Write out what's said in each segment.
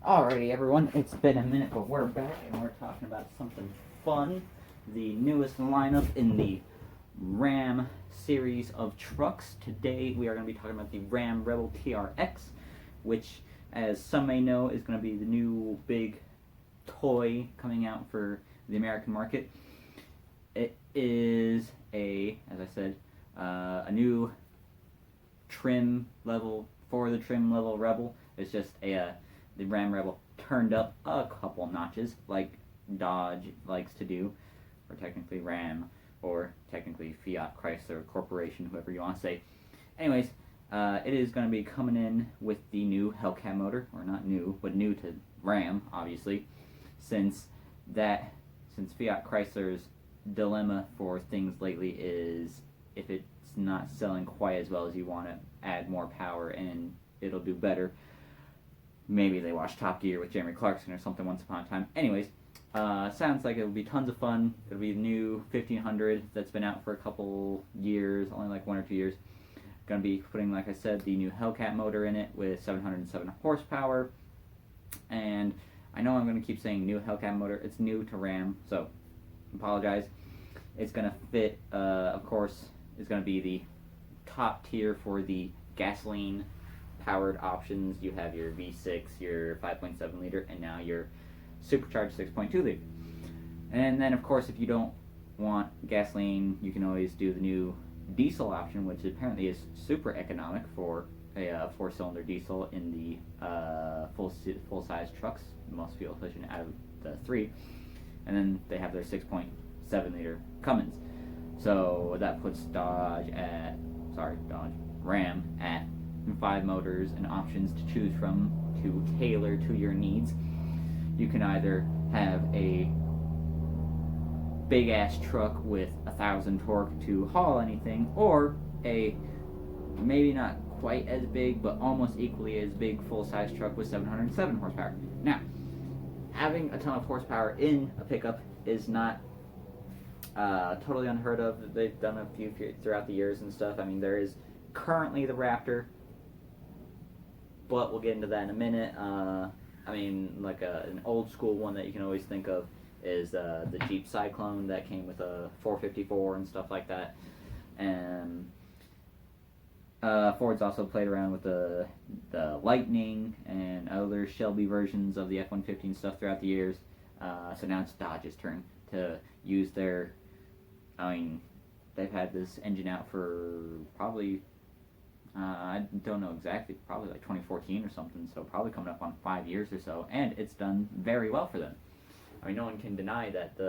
Alrighty, everyone, it's been a minute, but we're back and we're talking about something fun. The newest lineup in the Ram series of trucks. Today we are going to be talking about the Ram Rebel TRX, which, as some may know, is going to be the new big toy coming out for the American market. It is as I said, a new trim level, for the trim level Rebel. It's just the Ram Rebel turned up a couple notches, like Dodge likes to do, or technically Ram, or technically Fiat Chrysler Corporation, whoever you want to say. Anyways, it is going to be coming in with the new Hellcat motor, or not new, but new to Ram, obviously, since Fiat Chrysler's dilemma for things lately is if it's not selling quite as well as you want to add more power and it'll do better. Maybe they watched Top Gear with Jeremy Clarkson or something once upon a time. Anyways, sounds like it'll be tons of fun. It'll be the new 1500 that's been out for a couple years, only like 1 or 2 years. Going to be putting, like I said, the new Hellcat motor in it with 707 horsepower. And I know I'm going to keep saying new Hellcat motor. It's new to Ram, so apologize. It's going to fit, of course, it's going to be the top tier for the gasoline powered options. You have your V6, your 5.7 liter, and now your supercharged 6.2 liter. And then, of course, if you don't want gasoline, you can always do the new diesel option, which apparently is super economic for a 4-cylinder diesel in the full-size trucks, most fuel efficient out of the 3. And then they have their 6.7 liter Cummins. So that puts Ram at 5 motors and options to choose from to tailor to your needs. You can either have a big ass truck with 1,000 torque to haul anything, or a maybe not quite as big but almost equally as big full-size truck with 707 horsepower. Now, having a ton of horsepower in a pickup is not totally unheard of. They've done a few throughout the years and stuff. I mean, there is currently the Raptor, but we'll get into that in a minute. I mean, like an old school one that you can always think of is the Jeep Cyclone that came with a 454 and stuff like that. And Ford's also played around with the Lightning and other Shelby versions of the F-150 stuff throughout the years. So now it's Dodge's turn to use their, I mean, they've had this engine out for probably, I don't know exactly, probably like 2014 or something, so probably coming up on 5 years or so, and it's done very well for them. I mean, no one can deny that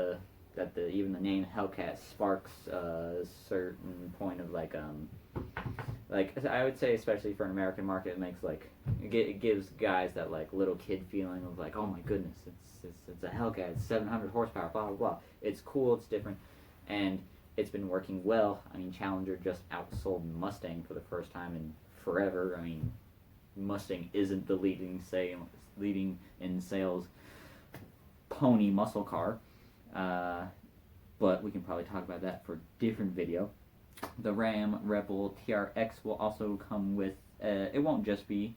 even the name Hellcat sparks a certain point of like I would say, especially for an American market, it makes it gives guys that like little kid feeling of like, oh my goodness, it's a Hellcat, it's 700 horsepower, blah blah blah. It's cool, it's different, and it's been working well. I mean, Challenger just outsold Mustang for the first time in forever. I mean, Mustang isn't the leading in sales pony muscle car, but we can probably talk about that for a different video. The Ram Rebel TRX will also come with, it won't just be,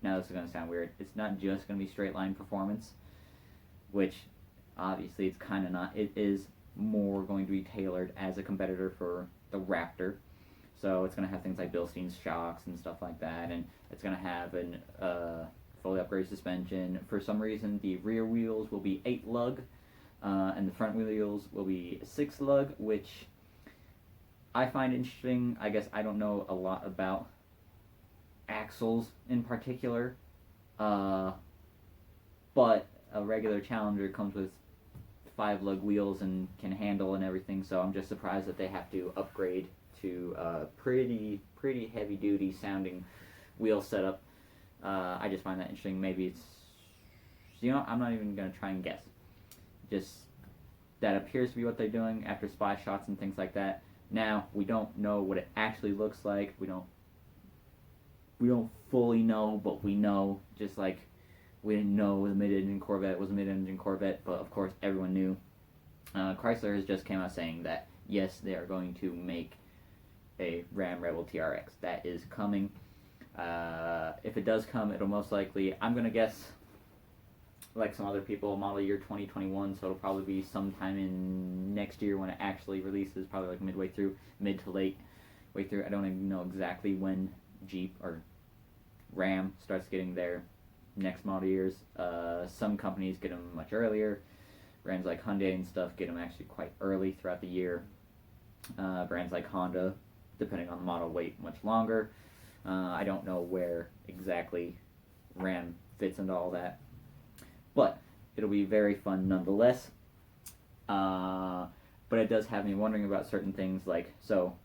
now this is going to sound weird, it's not just going to be straight line performance, which obviously it's kind of not. It is more going to be tailored as a competitor for the Raptor. So it's going to have things like Bilstein's shocks and stuff like that, and it's going to have an fully upgraded suspension. For some reason, the rear wheels will be 8 lug, and the front wheels will be 6 lug, which I find interesting. I guess I don't know a lot about axles in particular, but a regular Challenger comes with 5 lug wheels and can handle and everything, so I'm just surprised that they have to upgrade to a pretty heavy duty sounding wheel setup. I just find that interesting. Maybe it's, I'm not even going to try and guess. Just, that appears to be what they're doing after spy shots and things like that. Now, we don't know what it actually looks like. We don't fully know, but we know, just like we didn't know the mid-engine Corvette was a mid-engine Corvette, but of course everyone knew. Chrysler has just came out saying that, yes, they are going to make a Ram Rebel TRX. That is coming. If it does come, it'll most likely, I'm going to guess, like some other people, model year 2021, so it'll probably be sometime in next year when it actually releases, probably like midway through, mid to late way through. I don't even know exactly when Jeep or Ram starts getting their next model years. Some companies get them much earlier. Brands like Hyundai and stuff get them actually quite early throughout the year. Brands like Honda, depending on the model, wait much longer. I don't know where exactly Ram fits into all that, but it'll be very fun nonetheless. But it does have me wondering about certain things, like, so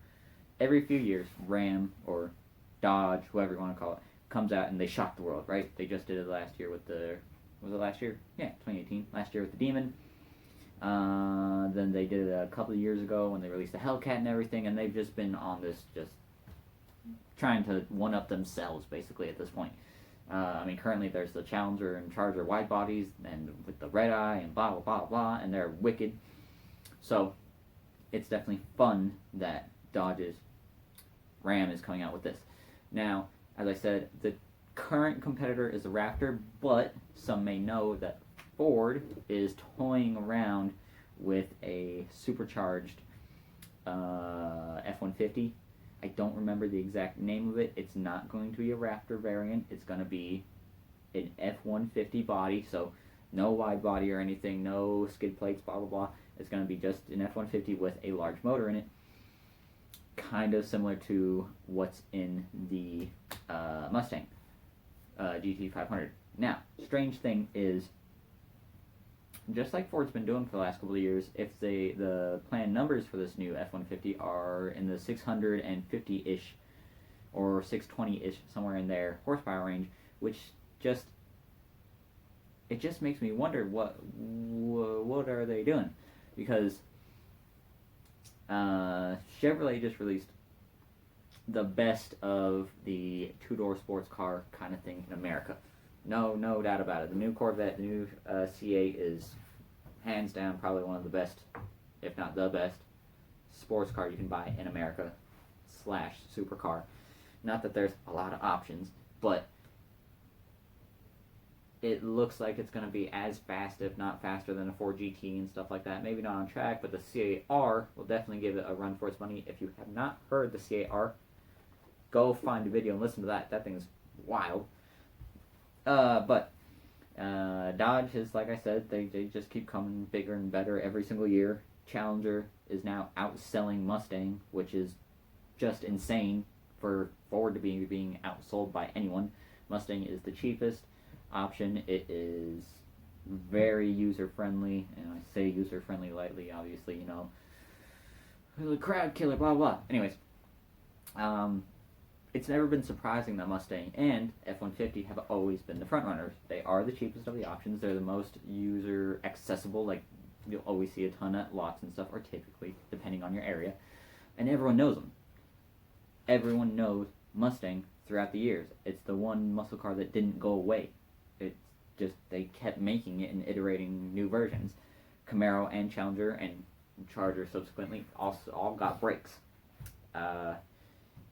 every few years, Ram or Dodge, whoever you want to call it, comes out and they shock the world, right? They just did it last year with the, was it last year? Yeah, 2018. Last year with the Demon. Then they did it a couple of years ago when they released the Hellcat and everything, and they've just been on this, just trying to one-up themselves, basically, at this point. I mean, currently there's the Challenger and Charger wide bodies, and with the red eye and blah, blah, blah, blah, and they're wicked. So, it's definitely fun that Dodge's Ram is coming out with this. Now, as I said, the current competitor is the Raptor, but some may know that Ford is toying around with a supercharged F-150. I don't remember the exact name of it. It's not going to be a Raptor variant. It's going to be an F-150 body, so no wide body or anything, no skid plates, blah, blah, blah. It's going to be just an F-150 with a large motor in it, kind of similar to what's in the Mustang GT500. Now, strange thing is, just like Ford's been doing for the last couple of years, if the planned numbers for this new F-150 are in the 650-ish or 620-ish, somewhere in there, horsepower range, which just makes me wonder what are they doing, because Chevrolet just released the best of the two-door sports car kind of thing in America. No doubt about it. The new Corvette, the new C8 is hands down probably one of the best, if not the best, sports car you can buy in America / supercar. Not that there's a lot of options, but it looks like it's going to be as fast, if not faster, than a Ford GT and stuff like that. Maybe not on track, but the C8R will definitely give it a run for its money. If you have not heard the C8R, go find a video and listen to that. That thing's wild. But Dodge is, like I said, they just keep coming bigger and better every single year. Challenger is now outselling Mustang, which is just insane for Ford to be being outsold by anyone. Mustang is the cheapest option. It is very user-friendly, and I say user-friendly lightly, obviously, you know, the crowd killer, blah, blah. Anyways, it's never been surprising that Mustang and F-150 have always been the front runners. They are the cheapest of the options. They're the most user accessible. Like, you'll always see a ton at lots and stuff, or typically, depending on your area. And everyone knows them. Everyone knows Mustang throughout the years. It's the one muscle car that didn't go away. It's just, they kept making it and iterating new versions. Camaro and Challenger and Charger subsequently also all got brakes.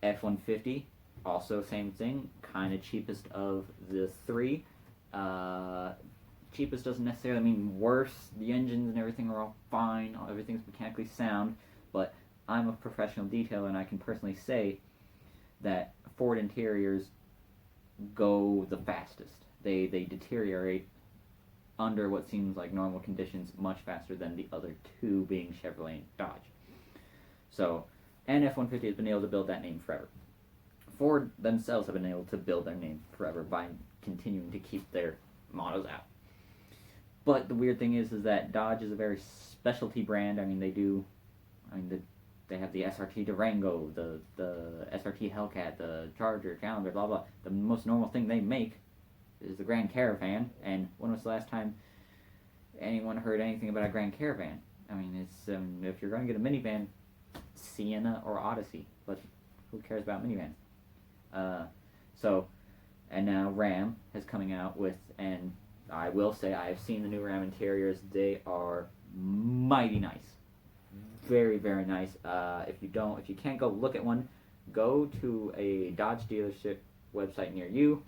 F-150, also same thing, kind of cheapest of the three. Cheapest doesn't necessarily mean worse. The engines and everything are all fine. Everything's mechanically sound. But I'm a professional detailer, and I can personally say that Ford interiors go the fastest. They deteriorate under what seems like normal conditions much faster than the other two, being Chevrolet and Dodge. So, and F-150 has been able to build that name forever. Ford themselves have been able to build their name forever by continuing to keep their models out. But the weird thing is that Dodge is a very specialty brand. I mean, they have the SRT Durango, the SRT Hellcat, the Charger, Challenger, blah, blah. The most normal thing they make is the Grand Caravan. And when was the last time anyone heard anything about a Grand Caravan? I mean, it's if you're going to get a minivan, Sienna or Odyssey, but who cares about minivans? And now Ram is coming out with, and I will say I have seen the new Ram interiors. They are mighty nice, very, very nice. If you can't go look at one, go to a Dodge dealership website near you,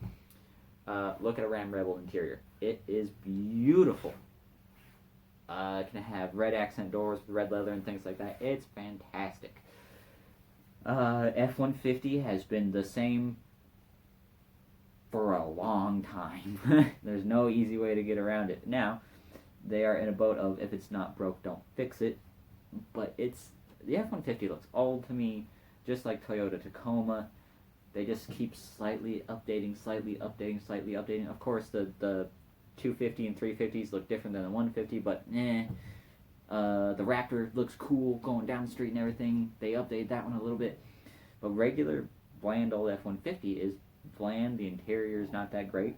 look at a Ram Rebel interior. It is beautiful. It can have red accent doors with red leather and things like that. It's fantastic. F-150 has been the same for a long time. There's no easy way to get around it. Now, they are in a boat of if it's not broke, don't fix it. But the F-150 looks old to me, just like Toyota Tacoma. They just keep slightly updating. Of course, the 250 and 350s look different than the 150, but the Raptor looks cool going down the street and everything. They updated that one a little bit. But regular, bland old F-150 is bland. The interior is not that great.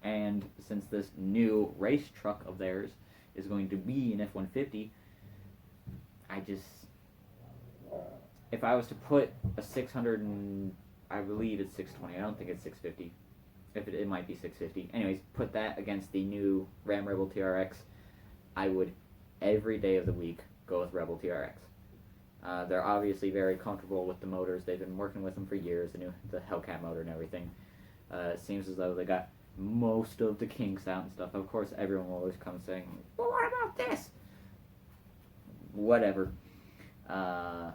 And since this new race truck of theirs is going to be an F-150, if I was to put a 600 and I believe it's 620. I don't think it's 650. It might be 650. Anyways, put that against the new Ram Rebel TRX. I would every day of the week go with Rebel TRX. They're obviously very comfortable with the motors. They've been working with them for years. The Hellcat motor and everything. It seems as though they got most of the kinks out and stuff. Of course, everyone will always come saying, "Well, what about this?" Whatever. The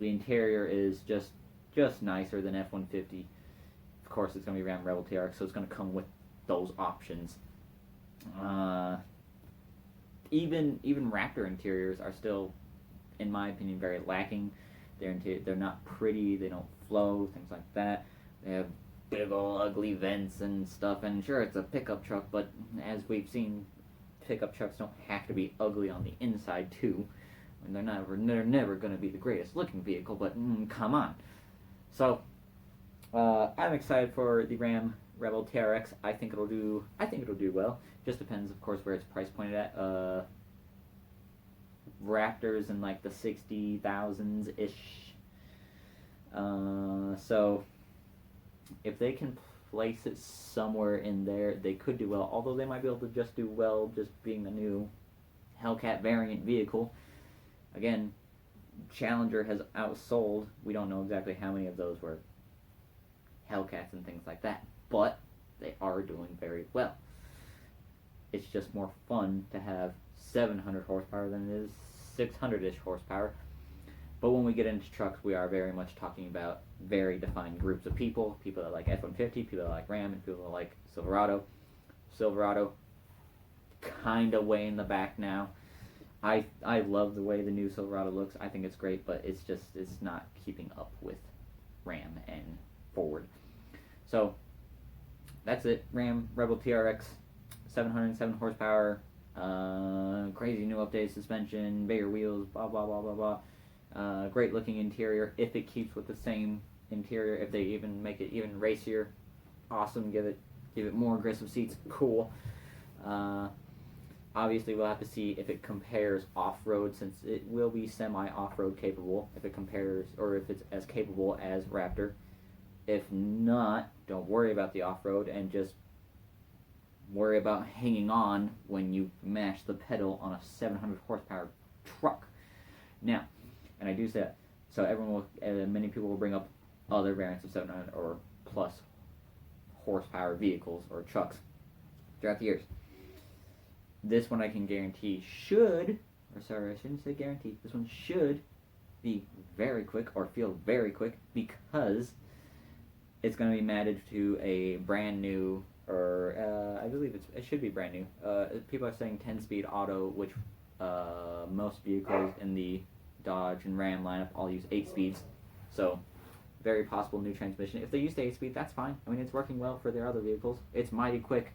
interior is just nicer than F-150. Of course, it's going to be Ram Rebel TRX, so it's going to come with those options. Even Raptor interiors are still, in my opinion, very lacking. They're not pretty. They don't flow. Things like that. They have big old ugly vents and stuff. And sure, it's a pickup truck, but as we've seen, pickup trucks don't have to be ugly on the inside too. And they're never going to be the greatest looking vehicle, but come on. So I'm excited for the Ram Rebel TRX. I think it'll do well. Just depends, of course, where it's price pointed at. Raptors in like the 60,000s ish. So if they can place it somewhere in there, they could do well. Although they might be able to just do well just being a new Hellcat variant vehicle. Again, Challenger has outsold. We don't know exactly how many of those were Hellcats and things like that, but they are doing very well. It's just more fun to have 700 horsepower than it is 600-ish horsepower. But when we get into trucks, we are very much talking about very defined groups of people. People that like F-150, people that like Ram, and people that like Silverado. Silverado, kind of way in the back now. I love the way the new Silverado looks. I think it's great, but it's not keeping up with Ram and Ford. So that's it. Ram Rebel TRX, 707 horsepower, crazy new updated suspension, bigger wheels, blah blah blah blah blah. Great looking interior. If it keeps with the same interior, if they even make it even racier, awesome. Give it more aggressive seats, cool. Obviously, we'll have to see if it compares off-road, since it will be semi-off-road capable, if it compares, or if it's as capable as Raptor. If not, don't worry about the off-road, and just worry about hanging on when you mash the pedal on a 700 horsepower truck. Now, and I do say that, so many people will bring up other variants of 700 or plus horsepower vehicles or trucks throughout the years. This one I can guarantee I shouldn't say guarantee, this one should be very quick or feel very quick, because it's going to be matted to a brand new, or I believe it should be brand new. People are saying 10-speed auto, which most vehicles in the Dodge and Ram lineup all use 8 speeds. So very possible new transmission. If they use the 8-speed, that's fine. I mean, it's working well for their other vehicles. It's mighty quick.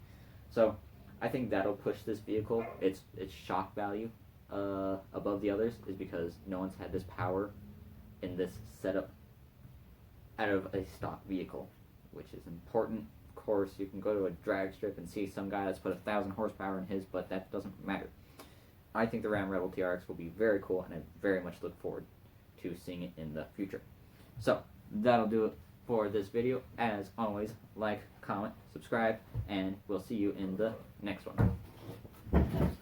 So I think that'll push this vehicle. Its shock value above the others is because no one's had this power in this setup out of a stock vehicle, which is important. Of course, you can go to a drag strip and see some guy that's put 1,000 horsepower in his, but that doesn't matter. I think the Ram Rebel TRX will be very cool, and I very much look forward to seeing it in the future. So that'll do it for this video. As always, like, comment, subscribe, and we'll see you in the next one.